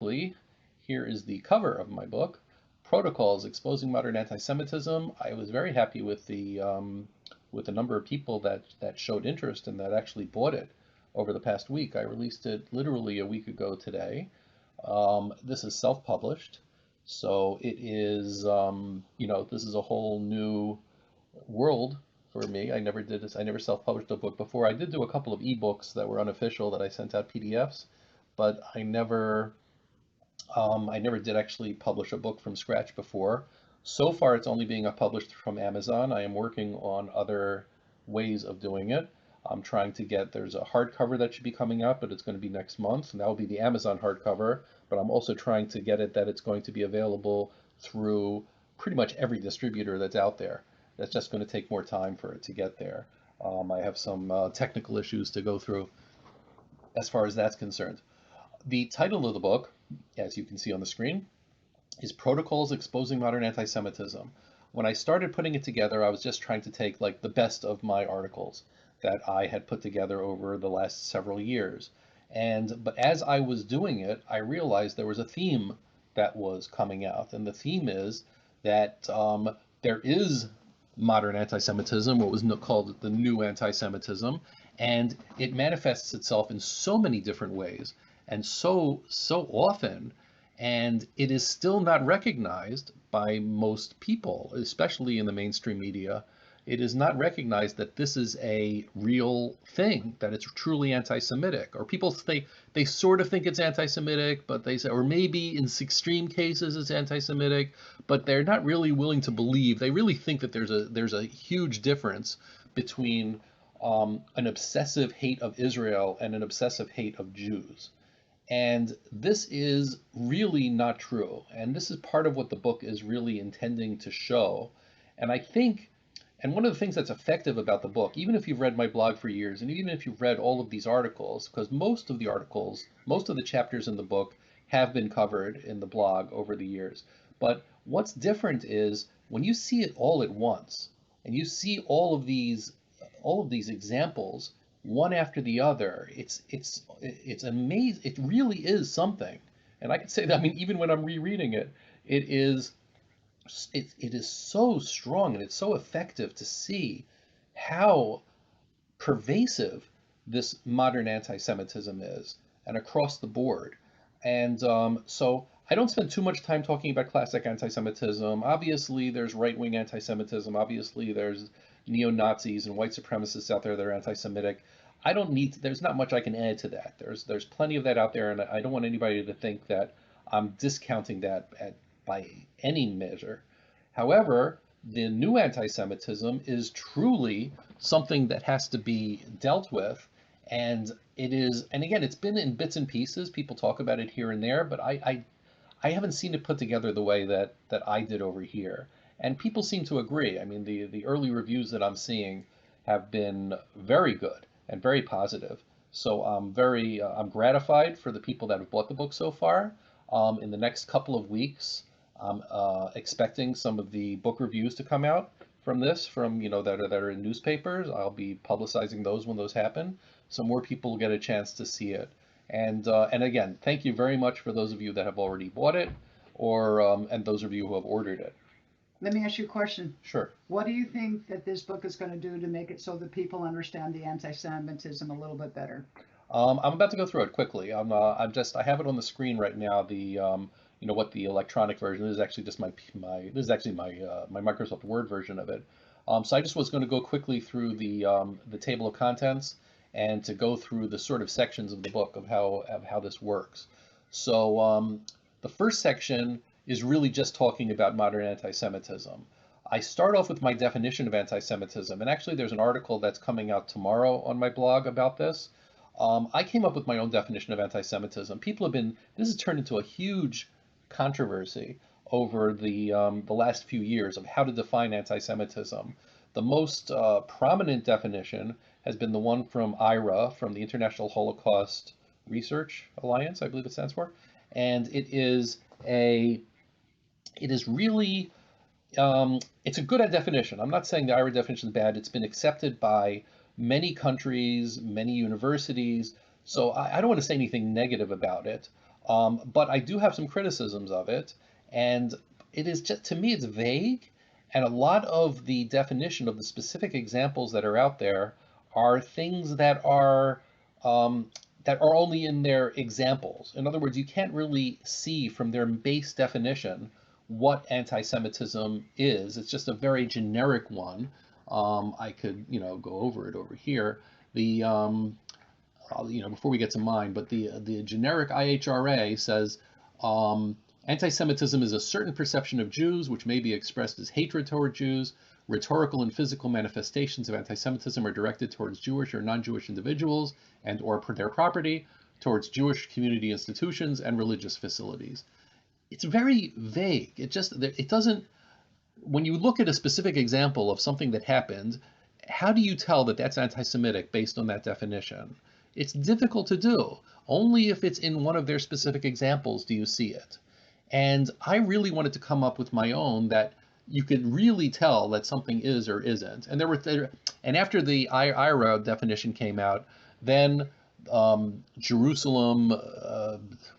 quickly, here is the cover of my book, Protocols Exposing Modern Anti-Semitism. I was very happy with the number of people that showed interest and that actually bought it over the past week. I released it literally a week ago today. This is self-published, so it is, this is a whole new world for me. I never did this. I never self-published a book before. I did do a couple of ebooks that were unofficial that I sent out PDFs, but I never did actually publish a book from scratch before. So far, it's only being published from Amazon. I am working on other ways of doing it. I'm trying to get, there's a hardcover that should be coming out, but it's going to be next month, and that will be the Amazon hardcover. But I'm also trying to get it that it's going to be available through pretty much every distributor that's out there. That's just going to take more time for it to get there. I have some technical issues to go through as far as that's concerned. The title of the book, as you can see on the screen, is Protocols Exposing Modern Anti-Semitism. When I started putting it together, I was just trying to take like the best of my articles that I had put together over the last several years. But as I was doing it, I realized there was a theme that was coming out, and the theme is that there is modern anti-Semitism, what was called the new anti-Semitism, and it manifests itself in so many different ways and so often, and it is still not recognized by most people, especially in the mainstream media. It is not recognized that this is a real thing, that it's truly anti-Semitic. Or people they sort of think it's anti-Semitic, but they say, or maybe in extreme cases it's anti-Semitic, but they're not really willing to believe. They really think that there's a huge difference between an obsessive hate of Israel and an obsessive hate of Jews. And this is really not true. And this is part of what the book is really intending to show. And I think, and one of the things that's effective about the book, even if you've read my blog for years, and even if you've read all of these articles, because most of the articles, most of the chapters in the book have been covered in the blog over the years. But what's different is when you see it all at once, and you see all of these examples, one after the other, it's amazing. It really is something. And I can say that, I mean, even when I'm rereading it, it is so strong and it's so effective to see how pervasive this modern anti-Semitism is, and across the board. And so I don't spend too much time talking about classic anti-Semitism. Obviously, there's right-wing anti-Semitism. Obviously, there's neo-Nazis and white supremacists out there that are anti-Semitic. I don't need to, there's not much I can add to that. There's plenty of that out there, and I don't want anybody to think that I'm discounting that by any measure. However, the new anti-Semitism is truly something that has to be dealt with, and it is, and again, it's been in bits and pieces. People talk about it here and there, but I haven't seen it put together the way that I did over here. And people seem to agree. I mean, the early reviews that I'm seeing have been very good and very positive. So I'm gratified for the people that have bought the book so far. In the next couple of weeks, I'm expecting some of the book reviews to come out from this, from that are in newspapers. I'll be publicizing those when those happen, so more people will get a chance to see it. And again, thank you very much for those of you that have already bought it, or and those of you who have ordered it. Let me ask you a question. Sure. What do you think that this book is going to do to make it so that people understand the anti-Semitism a little bit better? I'm about to go through it quickly. I have it on the screen right now. What the electronic version this is actually just this is actually my Microsoft Word version of it. So I just was going to go quickly through the table of contents and to go through the sort of sections of the book of how this works. So the first section is really just talking about modern anti-Semitism. I start off with my definition of anti-Semitism, and actually there's an article that's coming out tomorrow on my blog about this. I came up with my own definition of anti-Semitism. This has turned into a huge controversy over the last few years of how to define anti-Semitism. The most prominent definition has been the one from IRA, from the International Holocaust Research Alliance, I believe it stands for, and it is really it's a good definition. I'm not saying the IRA definition is bad. It's been accepted by many countries, many universities. So I don't want to say anything negative about it. But I do have some criticisms of it, and it is just, to me, it's vague, and a lot of the definition of the specific examples that are out there are things um, that are only in their examples. In other words, you can't really see from their base definition what anti-Semitism is. It's just a very generic one. I could, go over it over here. The before we get to mine, but the generic IHRA says anti-Semitism is a certain perception of Jews which may be expressed as hatred toward Jews. Rhetorical and physical manifestations of anti-Semitism are directed towards Jewish or non-Jewish individuals and or their property, towards Jewish community institutions and religious facilities. It's very vague. It doesn't, when you look at a specific example of something that happened, how do you tell that that's anti-Semitic based on that definition? It's difficult to do. Only if it's in one of their specific examples do you see it. And I really wanted to come up with my own that you could really tell that something is or isn't. And and after the IRA definition came out, then Jerusalem,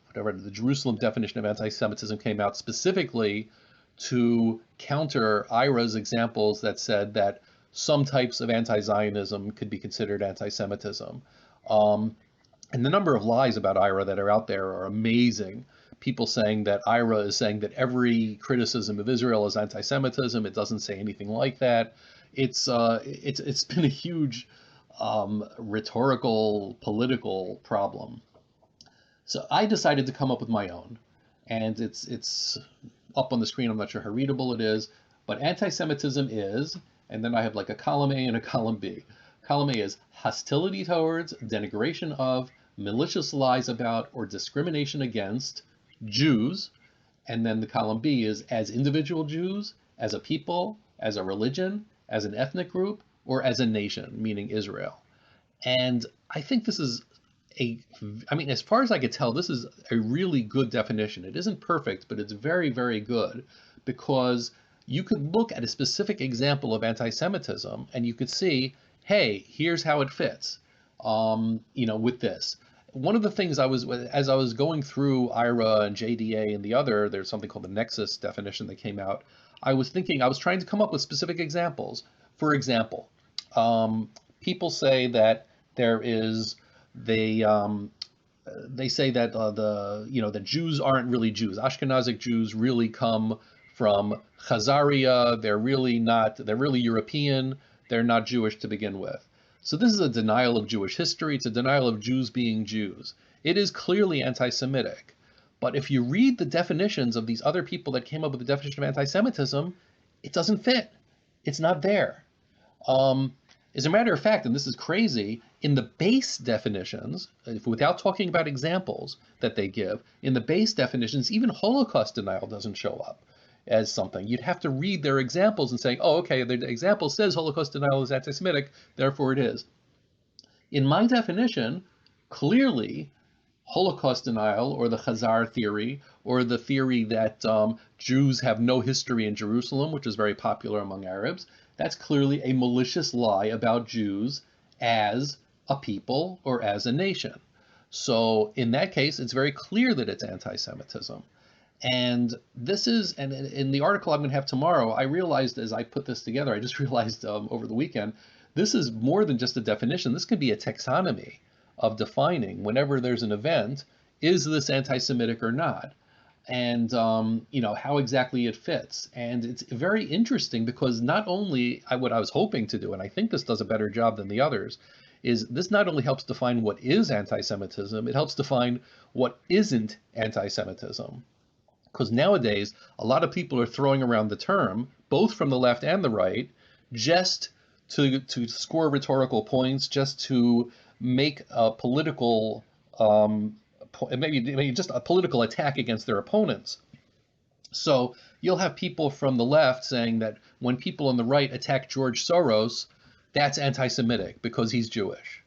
whatever the Jerusalem definition of anti-Semitism came out specifically to counter IRA's examples that said that some types of anti-Zionism could be considered anti-Semitism. And the number of lies about IRA that are out there are amazing. People saying that IRA is saying that every criticism of Israel is anti-Semitism. It doesn't say anything like that. It's been a huge rhetorical, political problem. So I decided to come up with my own, and it's up on the screen. I'm not sure how readable it is, but anti-Semitism is, and then I have like a column A and a column B. Column A is hostility towards, denigration of, malicious lies about, or discrimination against Jews. And then the column B is as individual Jews, as a people, as a religion, as an ethnic group, or as a nation, meaning Israel. And I think this is as far as I could tell, this is a really good definition. It isn't perfect, but it's very, very good, because you could look at a specific example of anti-Semitism and you could see, hey, here's how it fits, with this. One of the things as I was going through IRA and JDA and there's something called the Nexus definition that came out. I was trying to come up with specific examples. For example, people say that they say that the Jews aren't really Jews. Ashkenazic Jews really come from Khazaria. They're really European. They're not Jewish to begin with. So this is a denial of Jewish history. It's a denial of Jews being Jews. It is clearly anti-Semitic. But if you read the definitions of these other people that came up with the definition of anti-Semitism, it doesn't fit. It's not there. As a matter of fact, and this is crazy, in the base definitions, without talking about examples that they give, in the base definitions, even Holocaust denial doesn't show up as something. You'd have to read their examples and say, oh, okay, the example says Holocaust denial is anti-Semitic, therefore it is. In my definition, clearly, Holocaust denial, or the Khazar theory, or the theory that Jews have no history in Jerusalem, which is very popular among Arabs, that's clearly a malicious lie about Jews as a people or as a nation. So in that case, it's very clear that it's anti-Semitism. And in the article I'm going to have tomorrow, I realized as I put this together, I just realized over the weekend, this is more than just a definition. This could be a taxonomy of defining, whenever there's an event, is this anti-Semitic or not? And how exactly it fits. And it's very interesting because not only what I was hoping to do, and I think this does a better job than the others, is this not only helps define what is anti-Semitism, it helps define what isn't anti-Semitism. Because nowadays, a lot of people are throwing around the term, both from the left and the right, just to score rhetorical points, just to make a political maybe just a political attack against their opponents. So you'll have people from the left saying that when people on the right attack George Soros, that's anti-Semitic because he's Jewish.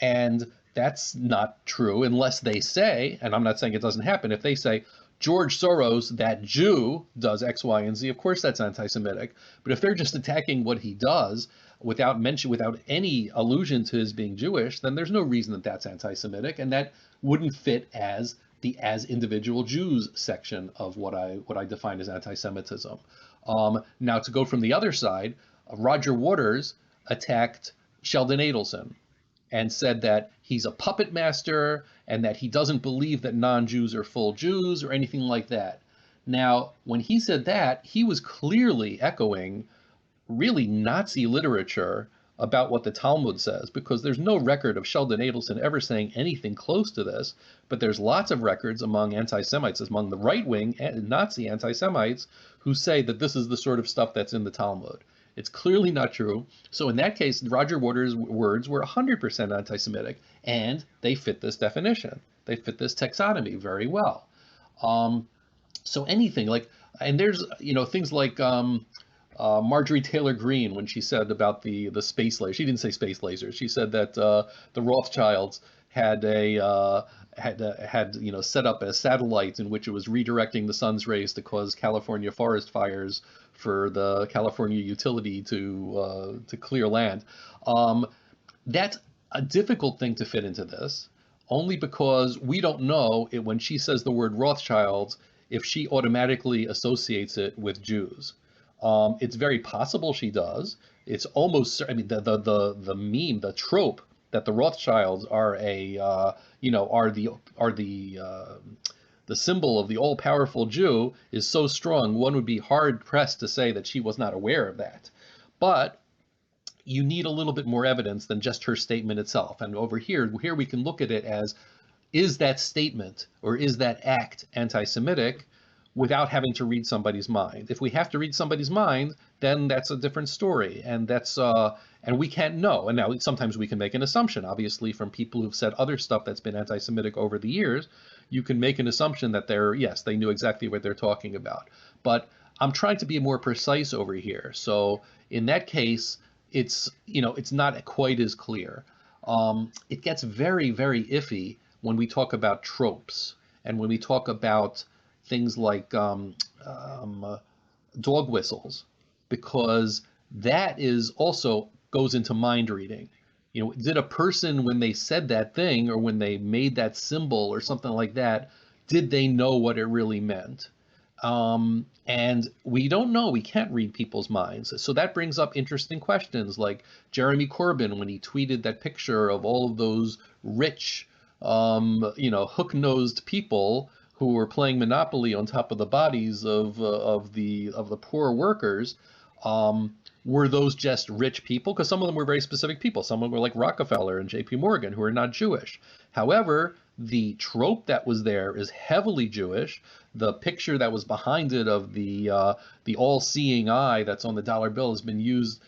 And that's not true unless they say, and I'm not saying it doesn't happen, if they say, George Soros, that Jew, does X, Y, and Z, of course that's anti-Semitic. But if they're just attacking what he does without any allusion to his being Jewish, then there's no reason that that's anti-Semitic, and that wouldn't fit as the as individual Jews section of what I define as anti-Semitism. Now, to go from the other side, Roger Waters attacked Sheldon Adelson and said that he's a puppet master and that he doesn't believe that non-Jews are full Jews or anything like that. Now, when he said that, he was clearly echoing really Nazi literature about what the Talmud says, because there's no record of Sheldon Adelson ever saying anything close to this, but there's lots of records among anti-Semites, among the right-wing Nazi anti-Semites, who say that this is the sort of stuff that's in the Talmud. It's clearly not true. So in that case, Roger Waters' words were 100% anti-Semitic, and they fit this definition. They fit this taxonomy very well. So anything like, and there's, things like Marjorie Taylor Greene, when she said about the space laser, she didn't say space lasers. She said that the Rothschilds had set up a satellite in which it was redirecting the sun's rays to cause California forest fires for the California utility to clear land. That's a difficult thing to fit into this, only because we don't know when she says the word Rothschilds if she automatically associates it with Jews. It's very possible she does. It's almost, I mean, the meme, the trope that the Rothschilds are the symbol of the all-powerful Jew is so strong, one would be hard-pressed to say that she was not aware of that. But you need a little bit more evidence than just her statement itself. And over here we can look at it as, is that statement or is that act anti-Semitic, without having to read somebody's mind. If we have to read somebody's mind, then that's a different story, and that's and we can't know. And now sometimes we can make an assumption, obviously, from people who've said other stuff that's been anti-Semitic over the years. You can make an assumption that they knew exactly what they're talking about. But I'm trying to be more precise over here. So in that case, it's not quite as clear. It gets very, very iffy when we talk about tropes and when we talk about things like dog whistles, because that is also goes into mind reading. Did a person, when they said that thing or when they made that symbol or something like that, did they know what it really meant? And we don't know. We can't read people's minds. So that brings up interesting questions, like Jeremy Corbyn, when he tweeted that picture of all of those rich, hook-nosed people who were playing Monopoly on top of the bodies of the poor workers. Were those just rich people? Because some of them were very specific people. Some of them were like Rockefeller and J.P. Morgan, who are not Jewish. However, the trope that was there is heavily Jewish. The picture that was behind it of the all-seeing eye that's on the dollar bill has been used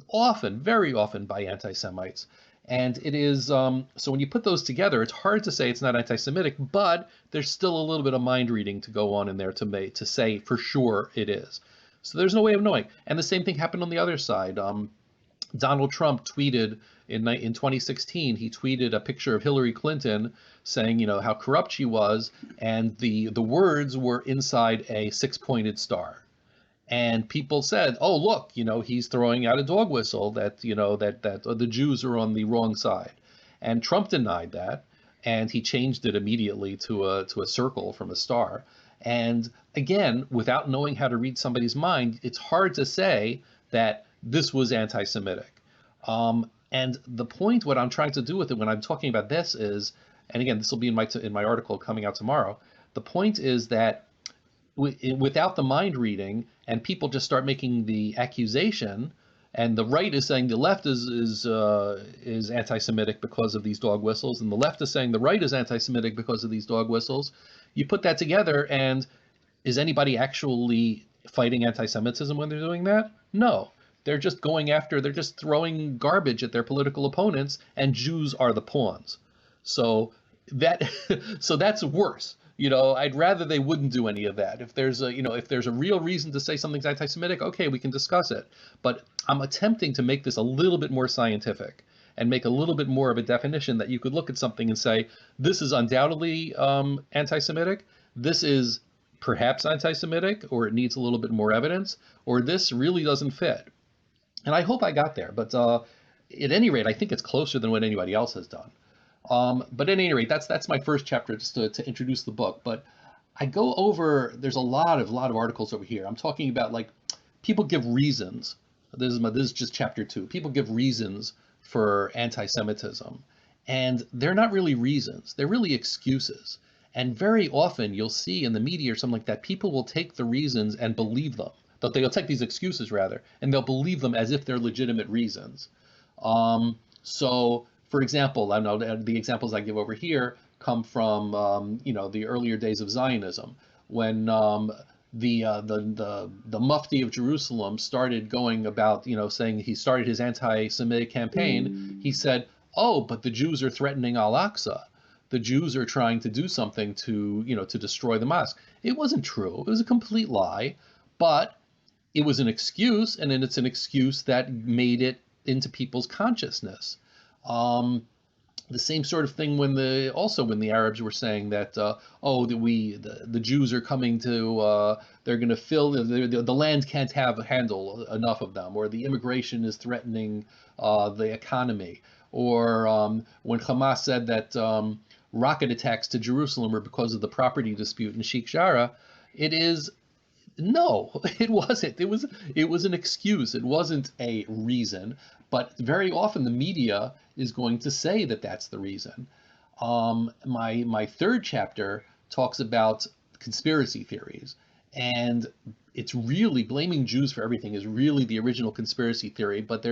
often, very often, by anti-Semites. And it is, so when you put those together, it's hard to say it's not anti-Semitic, but there's still a little bit of mind reading to go on in there to say for sure it is. So there's no way of knowing. And the same thing happened on the other side. Donald Trump tweeted in 2016, he tweeted a picture of Hillary Clinton saying, how corrupt she was, and the words were inside a six-pointed star. And people said, "Oh, look, he's throwing out a dog whistle that that the Jews are on the wrong side." And Trump denied that, and he changed it immediately to a circle from a star. And again, without knowing how to read somebody's mind, it's hard to say that this was anti-Semitic. And the point, what I'm trying to do with it when I'm talking about this is, and again, this will be in my article coming out tomorrow. The point is that without the mind reading, and people just start making the accusation, and the right is saying the left is anti-Semitic because of these dog whistles, and the left is saying the right is anti-Semitic because of these dog whistles. You put that together, and is anybody actually fighting anti-Semitism when they're doing that? No. They're just they're just throwing garbage at their political opponents, and Jews are the pawns. So that's worse. I'd rather they wouldn't do any of that. If there's a real reason to say something's anti-Semitic, okay, we can discuss it. But I'm attempting to make this a little bit more scientific and make a little bit more of a definition that you could look at something and say, this is undoubtedly anti-Semitic. This is perhaps anti-Semitic, or it needs a little bit more evidence, or this really doesn't fit. And I hope I got there. But at any rate, I think it's closer than what anybody else has done. But at any rate, that's my first chapter, just to introduce the book. But I go over, there's a lot of articles over here. I'm talking about, like, people give reasons. This is just chapter 2. People give reasons for anti-Semitism, and they're not really reasons. They're really excuses. And very often you'll see in the media or something like that, people will take the reasons and believe them. They'll take these excuses, rather, and they'll believe them as if they're legitimate reasons. So, for example, I know the examples I give over here come from the earlier days of Zionism, when the Mufti of Jerusalem started going about, saying he started his anti-Semitic campaign. He said, "Oh, but the Jews are threatening Al-Aqsa. The Jews are trying to do something to destroy the mosque." It wasn't true. It was a complete lie, but it was an excuse, and then it's an excuse that made it into people's consciousness. The same sort of thing when the Arabs were saying that the Jews are coming to, they're going to fill the land can't handle enough of them, or the immigration is threatening the economy, or when Hamas said that rocket attacks to Jerusalem were because of the property dispute in Sheikh Jarrah. No, it wasn't. It was an excuse. It wasn't a reason. But very often the media is going to say that that's the reason. My third chapter talks about conspiracy theories, and it's really blaming Jews for everything is really the original conspiracy theory. But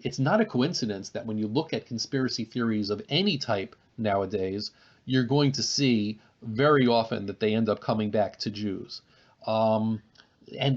it's not a coincidence that when you look at conspiracy theories of any type nowadays, you're going to see very often that they end up coming back to Jews. And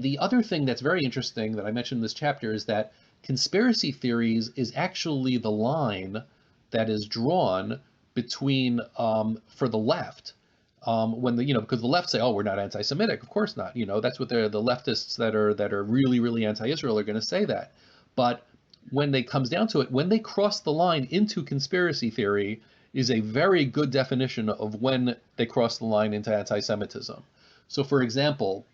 the other thing that's very interesting that I mentioned in this chapter is that conspiracy theories is actually the line that is drawn between, for the left, because the left say, "Oh, we're not anti-Semitic." Of course not. That's what the leftists that are really, really anti-Israel are going to say that. But when it comes down to it, when they cross the line into conspiracy theory, is a very good definition of when they cross the line into anti-Semitism. So, for example,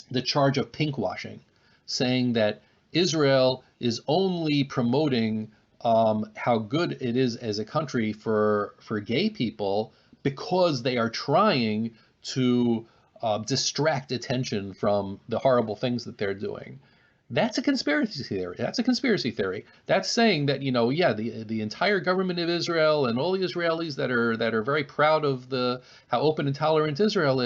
the charge of pinkwashing, saying that Israel is only promoting how good it is as a country for gay people because they are trying to distract attention from the horrible things that they're doing. That's a conspiracy theory. That's a conspiracy theory. That's saying that, the entire government of Israel and all the Israelis that are very proud of how open and tolerant Israel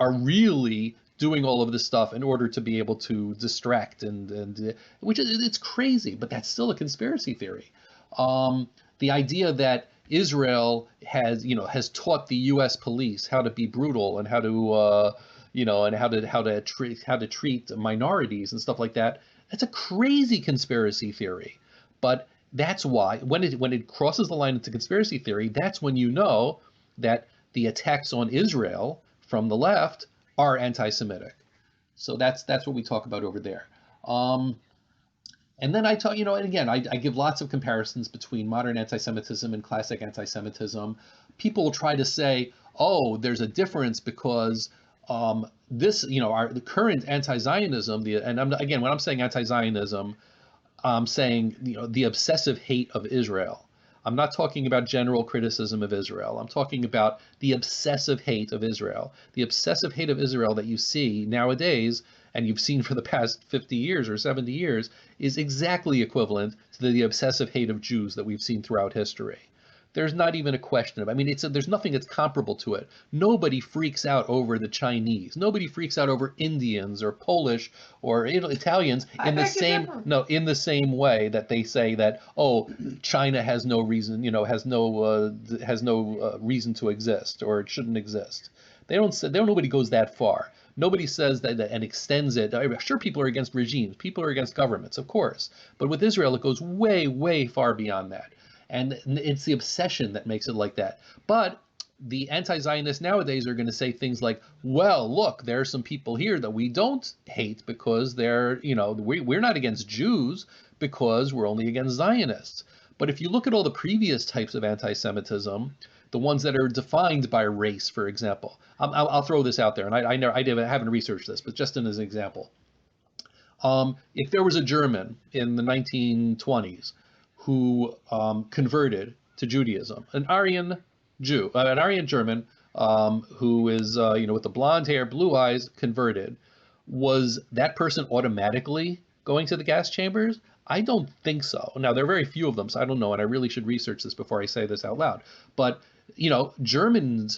are really doing all of this stuff in order to be able to distract, and which it's crazy, but that's still a conspiracy theory. The idea that Israel has taught the U.S. police how to be brutal and how to treat minorities and stuff like that. That's a crazy conspiracy theory. But that's why when it crosses the line into conspiracy theory, that's when you know that the attacks on Israel from the left are anti-Semitic. So that's what we talk about over there. And then I talk, and again, I give lots of comparisons between modern anti-Semitism and classic anti-Semitism. People try to say, "Oh, there's a difference because the current anti-Zionism, again, when I'm saying anti-Zionism, I'm saying, the obsessive hate of Israel. I'm not talking about general criticism of Israel. I'm talking about the obsessive hate of Israel. The obsessive hate of Israel that you see nowadays, and you've seen for the past 50 years or 70 years, is exactly equivalent to the obsessive hate of Jews that we've seen throughout history. There's not even a question of, there's nothing that's comparable to it. Nobody freaks out over the Chinese. Nobody freaks out over Indians or Polish or Italians in the same way that they say that, oh, China has no reason, has no reason to exist, or it shouldn't exist. Nobody goes that far. Nobody says that and extends it. Sure, people are against regimes. People are against governments, of course. But with Israel, it goes way, way far beyond that. And it's the obsession that makes it like that. But the anti-Zionists nowadays are going to say things like, "Well, look, there are some people here that we don't hate because we're not against Jews because we're only against Zionists." But if you look at all the previous types of anti-Semitism, the ones that are defined by race, for example, I'll throw this out there, and I haven't researched this, but just as an example, if there was a German in the 1920s who converted to Judaism, an Aryan Jew, an Aryan German, who is, with the blonde hair, blue eyes, converted, was that person automatically going to the gas chambers? I don't think so. Now, there are very few of them, so I don't know, and I really should research this before I say this out loud. But, German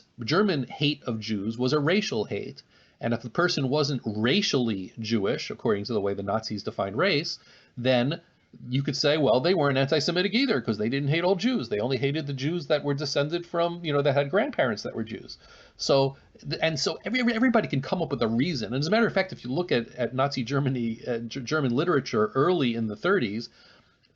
hate of Jews was a racial hate. And if the person wasn't racially Jewish, according to the way the Nazis defined race, then you could say, well, they weren't anti-Semitic either because they didn't hate all Jews. They only hated the Jews that were descended from, that had grandparents that were Jews. So, everybody can come up with a reason. And as a matter of fact, if you look at Nazi Germany, German literature early in the 30s,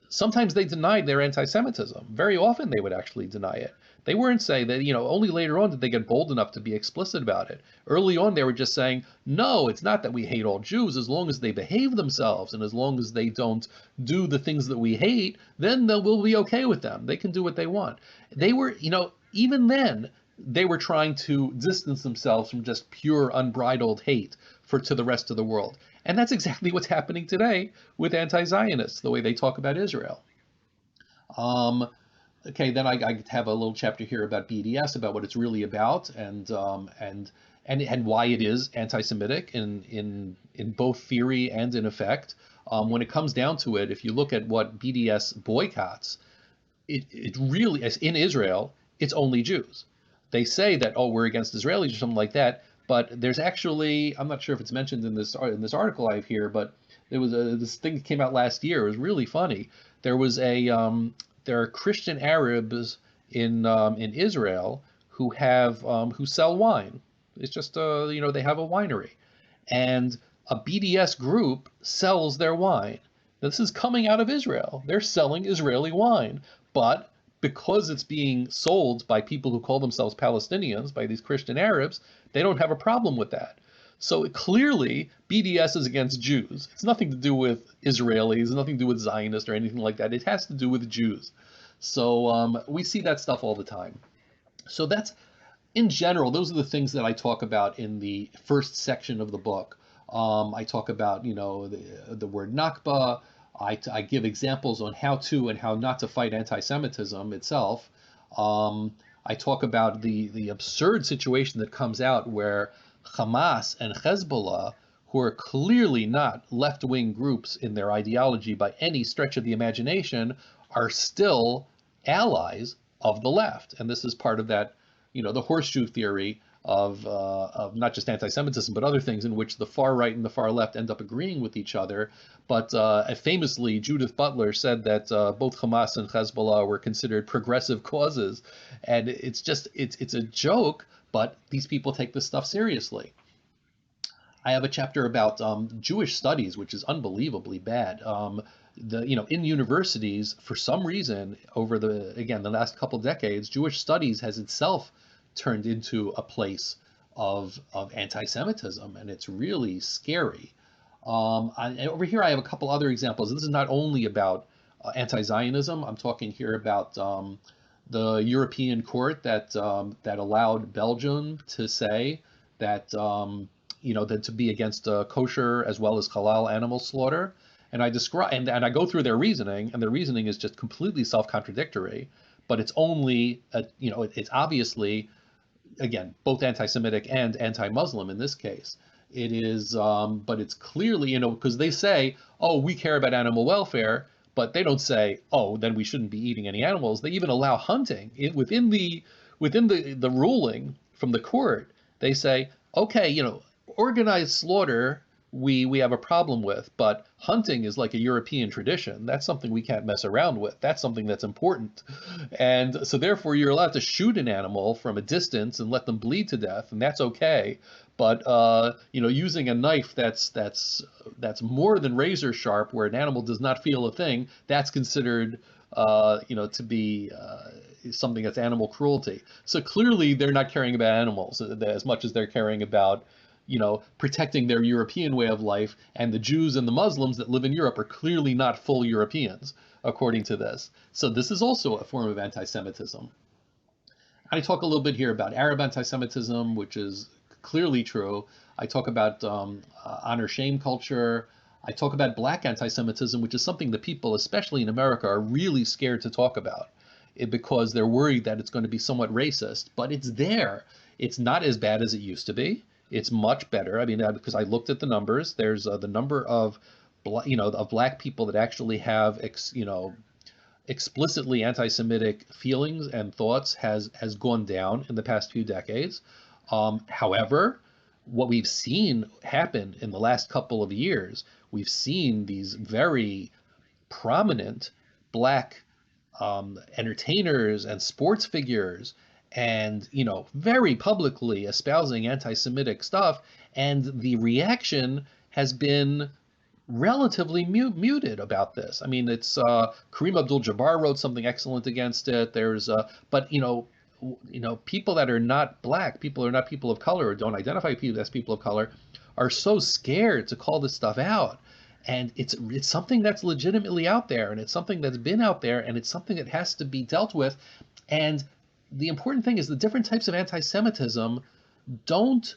sometimes they denied their anti-Semitism. Very often they would actually deny it. They weren't saying that, only later on did they get bold enough to be explicit about it. Early on, they were just saying, no, it's not that we hate all Jews. As long as they behave themselves and as long as they don't do the things that we hate, then we'll be okay with them. They can do what they want. They were, even then, they were trying to distance themselves from just pure unbridled hate to the rest of the world. And that's exactly what's happening today with anti-Zionists, the way they talk about Israel. Okay, then I have a little chapter here about BDS, about what it's really about, and why it is anti-Semitic in both theory and in effect. When it comes down to it, if you look at what BDS boycotts, it really, as in Israel, it's only Jews. They say that, oh, we're against Israelis or something like that, but there's actually, I'm not sure if it's mentioned in this article I have here, but there was this thing that came out last year. It was really funny. There are Christian Arabs in Israel who sell wine. It's just they have a winery, and a BDS group sells their wine. This is coming out of Israel. They're selling Israeli wine, but because it's being sold by people who call themselves Palestinians, by these Christian Arabs, they don't have a problem with that. So clearly, BDS is against Jews. It's nothing to do with Israelis, nothing to do with Zionists or anything like that. It has to do with Jews. So we see that stuff all the time. So that's, in general, those are the things that I talk about in the first section of the book. I talk about, the word Nakba. I give examples on how to and how not to fight anti-Semitism itself. I talk about the absurd situation that comes out where Hamas and Hezbollah, who are clearly not left-wing groups in their ideology by any stretch of the imagination, are still allies of the left. And this is part of that, the horseshoe theory of not just anti-Semitism, but other things in which the far right and the far left end up agreeing with each other. But famously, Judith Butler said that both Hamas and Hezbollah were considered progressive causes. And it's a joke, but these people take this stuff seriously. I have a chapter about Jewish studies, which is unbelievably bad. In universities, for some reason, over the last couple decades, Jewish studies has itself turned into a place of anti-Semitism, and it's really scary. Over here, I have a couple other examples. This is not only about anti-Zionism. I'm talking here about the European court that allowed Belgium to say that that to be against kosher as well as halal animal slaughter. And I describe and I go through their reasoning, and their reasoning is just completely self-contradictory. But it's only it's obviously, again, both anti-Semitic and anti-Muslim in this case. It is, but it's clearly, because they say, oh, we care about animal welfare, but they don't say, oh, then we shouldn't be eating any animals. They even allow hunting within the ruling from the court. They say, okay, organized slaughter we have a problem with, but hunting is like a European tradition. That's something we can't mess around with. That's something that's important. And so therefore you're allowed to shoot an animal from a distance and let them bleed to death, and that's okay. But using a knife that's more than razor sharp, where an animal does not feel a thing, that's considered to be something that's animal cruelty. So clearly they're not caring about animals as much as they're caring about protecting their European way of life, and the Jews and the Muslims that live in Europe are clearly not full Europeans, according to this. So this is also a form of anti-Semitism. I talk a little bit here about Arab anti-Semitism, which is clearly true. I talk about honor-shame culture. I talk about black anti-Semitism, which is something that people, especially in America, are really scared to talk about. because they're worried that it's going to be somewhat racist, but it's there. It's not as bad as it used to be. It's much better. I mean, because I looked at the numbers, there's the number of, of black people that actually have, explicitly anti-Semitic feelings and thoughts has gone down in the past few decades. However, what we've seen happen in the last couple of years, we've seen these very prominent black entertainers and sports figures and very publicly espousing anti-Semitic stuff, and the reaction has been relatively muted about this. I mean, it's Kareem Abdul-Jabbar wrote something excellent against it. There's but people that are not black, people who are not people of color or don't identify as people of color, are so scared to call this stuff out. And it's something that's legitimately out there, and it's something that's been out there, and it's something that has to be dealt with. And the important thing is the different types of anti-Semitism don't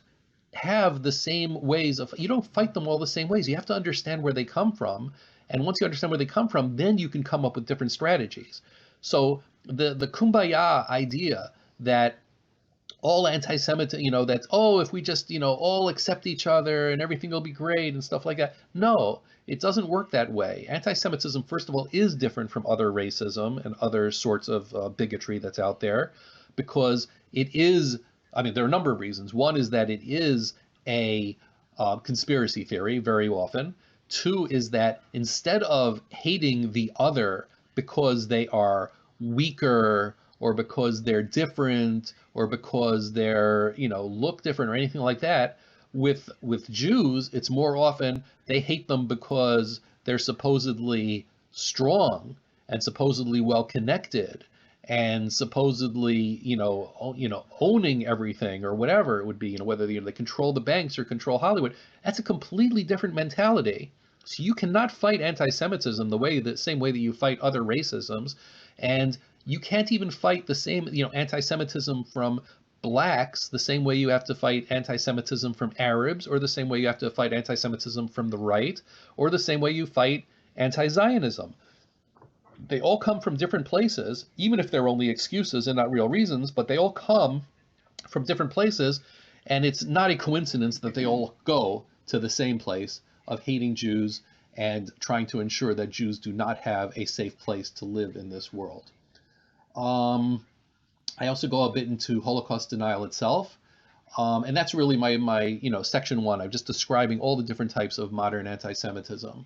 have the same ways of, you don't fight them all the same ways. You have to understand where they come from. And once you understand where they come from, then you can come up with different strategies. So the kumbaya idea that all anti-Semitism, that, oh, if we just, all accept each other and everything will be great and stuff like that. No, it doesn't work that way. Anti-Semitism, first of all, is different from other racism and other sorts of bigotry that's out there, because it is, I mean, there are a number of reasons. One is that it is a conspiracy theory very often. Two is that instead of hating the other because they are weaker or because they're different or because they're, look different or anything like that, with Jews, it's more often they hate them because they're supposedly strong and supposedly well connected and supposedly, owning everything or whatever it would be, whether they control the banks or control Hollywood. That's a completely different mentality. So you cannot fight anti-Semitism the same way that you fight other racisms, and you can't even fight the same, anti-Semitism from blacks the same way you have to fight anti-Semitism from Arabs, or the same way you have to fight anti-Semitism from the right, or the same way you fight anti-Zionism. They all come from different places, even if they're only excuses and not real reasons, but they all come from different places, and it's not a coincidence that they all go to the same place of hating Jews and trying to ensure that Jews do not have a safe place to live in this world. I also go a bit into Holocaust denial itself, and that's really my section one. I'm just describing all the different types of modern anti-Semitism.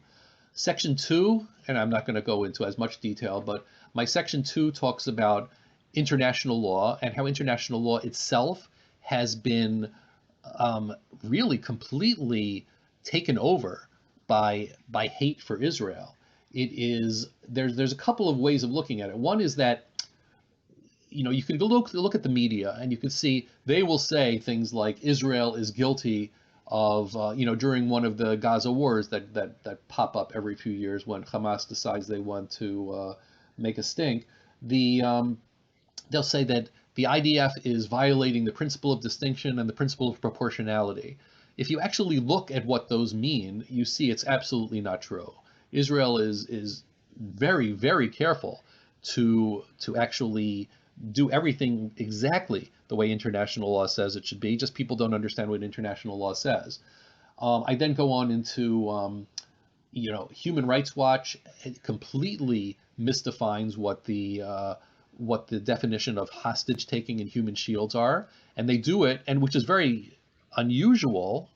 Section 2, and I'm not going to go into as much detail, but my section 2 talks about international law and how international law itself has been really completely taken over by hate for Israel. There's a couple of ways of looking at it. One is that you can look at the media and you can see they will say things like Israel is guilty of, during one of the Gaza wars that pop up every few years when Hamas decides they want to make a stink. They'll say that the IDF is violating the principle of distinction and the principle of proportionality. If you actually look at what those mean, you see it's absolutely not true. Israel is very, very careful to actually do everything exactly the way international law says it should be. Just people don't understand what international law says. I then go on into, Human Rights Watch. It completely misdefines what the definition of hostage taking and human shields are, and they do it, and which is very unusual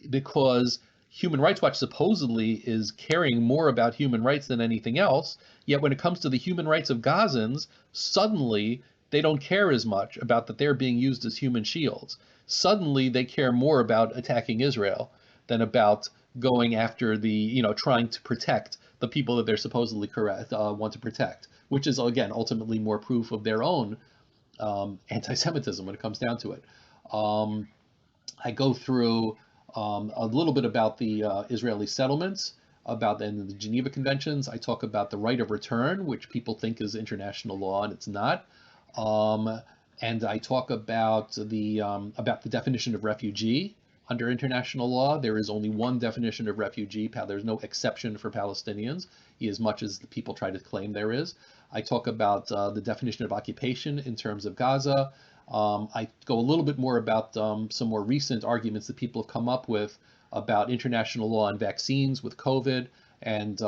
because Human Rights Watch supposedly is caring more about human rights than anything else, yet when it comes to the human rights of Gazans, suddenly they don't care as much about that they're being used as human shields. Suddenly they care more about attacking Israel than about going after trying to protect the people that they're supposedly want to protect, which is, again, ultimately more proof of their own anti-Semitism when it comes down to it. I go through a little bit about the Israeli settlements, about the Geneva Conventions. I talk about the right of return, which people think is international law, and it's not. And I talk about the definition of refugee, Under international law, there is only one definition of refugee. There's no exception for Palestinians, as much as the people try to claim there is. I talk about the definition of occupation in terms of Gaza. I go a little bit more about some more recent arguments that people have come up with about international law on vaccines with COVID, and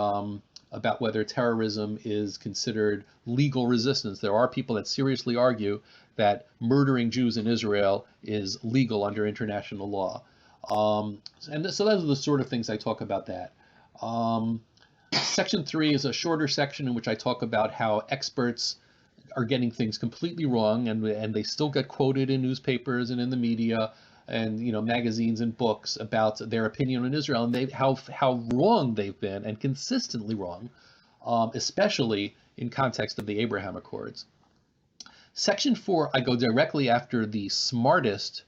about whether terrorism is considered legal resistance. There are people that seriously argue that murdering Jews in Israel is legal under international law. So those are the sort of things I talk about that. Section 3 is a shorter section in which I talk about how experts are getting things completely wrong, and they still get quoted in newspapers and in the media and magazines and books about their opinion on Israel, and how wrong they've been, and consistently wrong, especially in context of the Abraham Accords. Section 4, I go directly after the smartest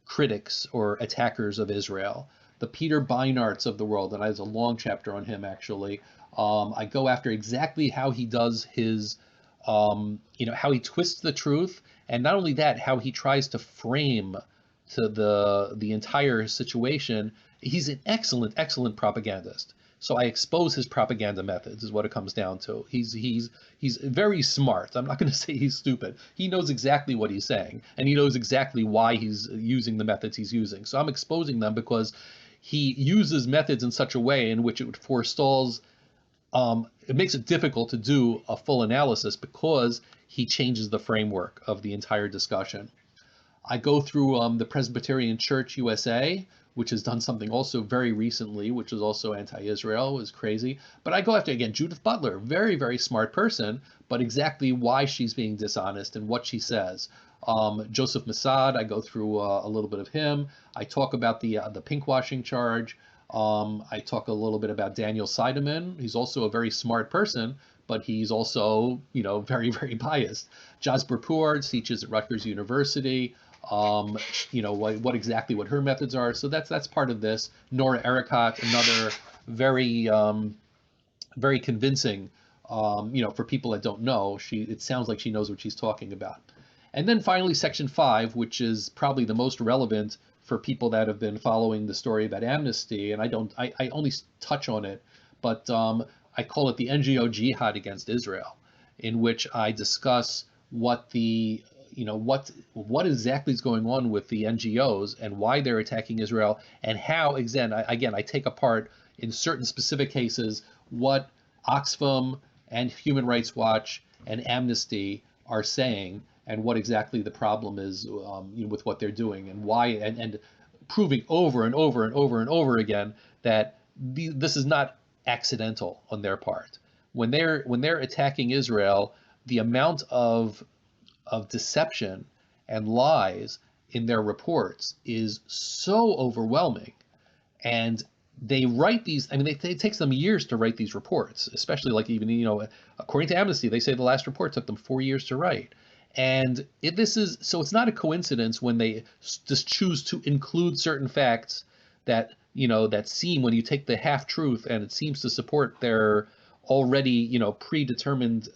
critics or attackers of Israel, the Peter Beinarts of the world, and I have a long chapter on him actually. I go after exactly how he does his, how he twists the truth, and not only that, how he tries to frame to the entire situation. He's an excellent propagandist. So I expose his propaganda methods, is what it comes down to. He's very smart. I'm not going to say he's stupid. He knows exactly what he's saying, and he knows exactly why he's using the methods he's using. So I'm exposing them because he uses methods in such a way in which it forestalls. It makes it difficult to do a full analysis because he changes the framework of the entire discussion. I go through the Presbyterian Church USA, which has done something also very recently, which is also anti-Israel, was crazy. But I go after, again, Judith Butler, very smart person, but exactly why she's being dishonest and what she says. Joseph Mossad, I go through a little bit of him. I talk about the pinkwashing charge. I talk a little bit about Daniel Seidemann. He's also a very smart person, but he's also, very biased. Jasper Puard teaches at Rutgers University. What her methods are. So that's part of this. Nora Ericott, another very convincing, for people that don't know, it sounds like she knows what she's talking about. And then finally, section 5, which is probably the most relevant for people that have been following the story about amnesty. And I only touch on it, but I call it the NGO jihad against Israel, in which I discuss what exactly is going on with the NGOs and why they're attacking Israel, and how, again, I take apart in certain specific cases what Oxfam and Human Rights Watch and Amnesty are saying, and what exactly the problem is with what they're doing, and why, and proving over and over again that this is not accidental on their part. When they're attacking Israel, the amount of deception and lies in their reports is so overwhelming, and they write these. I mean, it takes them years to write these reports, especially like even according to Amnesty, they say the last report took them 4 years to write. And it's not a coincidence when they just choose to include certain facts that that seem, when you take the half truth and it seems to support their already predetermined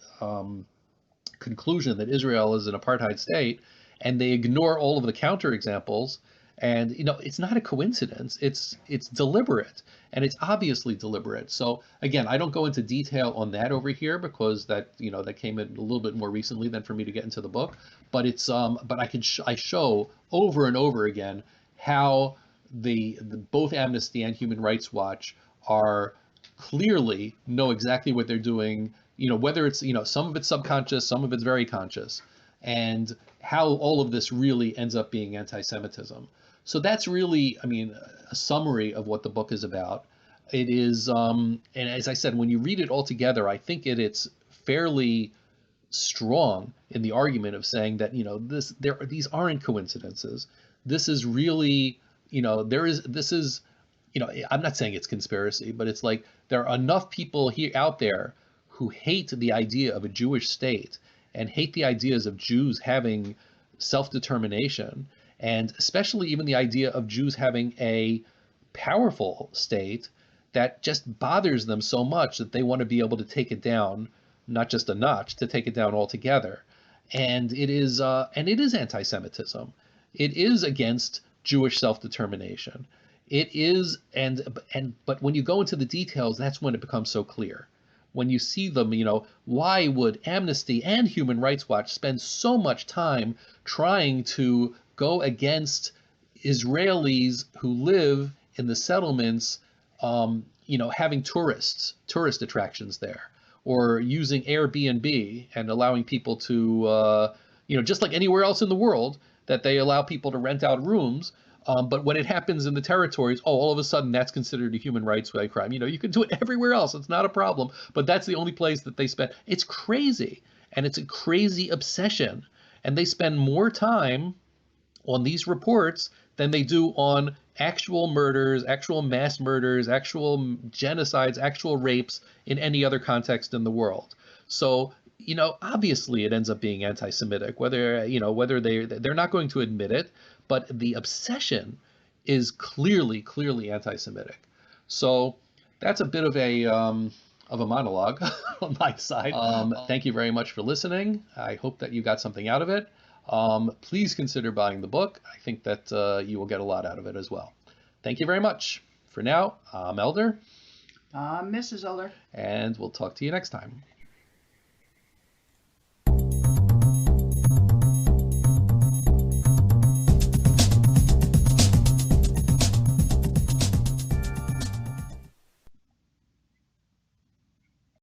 conclusion that Israel is an apartheid state, and they ignore all of the counterexamples. And it's not a coincidence. It's deliberate, and it's obviously deliberate. So again, I don't go into detail on that over here because that that came in a little bit more recently than for me to get into the book. But it's but I show over and over again how the both Amnesty and Human Rights Watch are clearly know exactly what they're doing. Whether it's some of it's subconscious, some of it's very conscious, and how all of this really ends up being anti-Semitism. So that's really, a summary of what the book is about. It is, and as I said, when you read it all together, I think it's fairly strong in the argument of saying that these aren't coincidences. This is really, this is, I'm not saying it's conspiracy, but it's like there are enough people out there who hate the idea of a Jewish state and hate the ideas of Jews having self-determination, and especially even the idea of Jews having a powerful state, that just bothers them so much that they want to be able to take it down, not just a notch, to take it down altogether. And it is anti-Semitism. It is against Jewish self-determination. It is, but when you go into the details, that's when it becomes so clear. When you see them, why would Amnesty and Human Rights Watch spend so much time trying to go against Israelis who live in the settlements, having tourist attractions there, or using Airbnb and allowing people to, just like anywhere else in the world, that they allow people to rent out rooms. But when it happens in the territories, all of a sudden that's considered a human rights crime. You can do it everywhere else. It's not a problem. But that's the only place that they spend. It's crazy. And it's a crazy obsession. And they spend more time on these reports than they do on actual murders, actual mass murders, actual genocides, actual rapes in any other context in the world. So, obviously it ends up being anti-Semitic, whether they're not going to admit it, but the obsession is clearly anti-Semitic. So that's a bit of a monologue on my side. Thank you very much for listening. I hope that you got something out of it. Please consider buying the book. I think that you will get a lot out of it as well. Thank you very much. For now, I'm Elder. Mrs. Elder. And we'll talk to you next time.